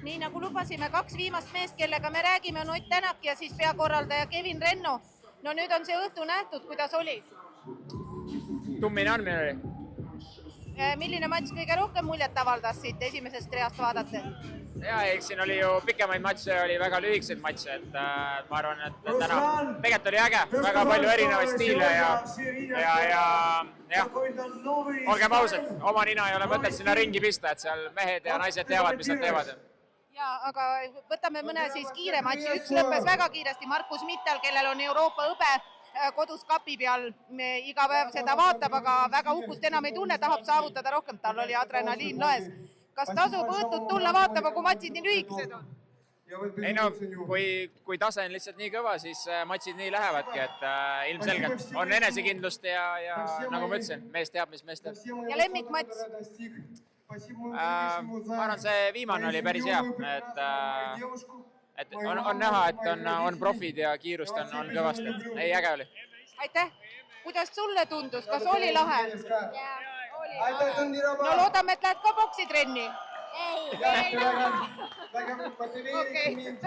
Nii nagu lubasime 2 viimast meest, kellega me räägime, on Ott Tänak ja siis peakorraldaja Kevin Renno. No nüüd on see õhtu nähtud, kuidas oli? Tummine on meil oli. Milline matš kõige rohkem muljet avaldas siit esimesest reast vaadates? Ja eks siin oli ju pikemaid matše, oli väga lühikeseid matše, et ma arvan, et täna tegelikult oli äge, väga palju erinevaid stiile ja olgem ausad, oma nina ei ole mõtet sinna ringi pista, et seal mehed ja naised teavad, mis nad teevad. Ja, aga võtame mõne siis kiire matši. Üks lõppes väga kiiresti Markus Mittal, kellel on Euroopa hõbe kodus kapi peal. Iga päev seda vaatab, aga väga uhkust enam ei tunne, tahab saavutada rohkem. Tal oli adrenaliin laes. Kas tasub õhtut tulla vaatama, kui matšid nii lühikesed on? Ei no, kui tase on lihtsalt nii kõva, siis matšid nii lähevadki, et ilmselgelt on enesekindlust ja nagu ma ütlesin, mees teab, mis mees teeb. Ja lemmikmatš? Ma arvan, see viimane oli päris hea, et on näha, et on profid ja kiirust on kõvasti. Ei, äge oli. Aitäh! Kuidas sulle tundus? Kas oli lahe? Jaa, oli. No loodame, et lähed ka boksitrenni. ei. Okei.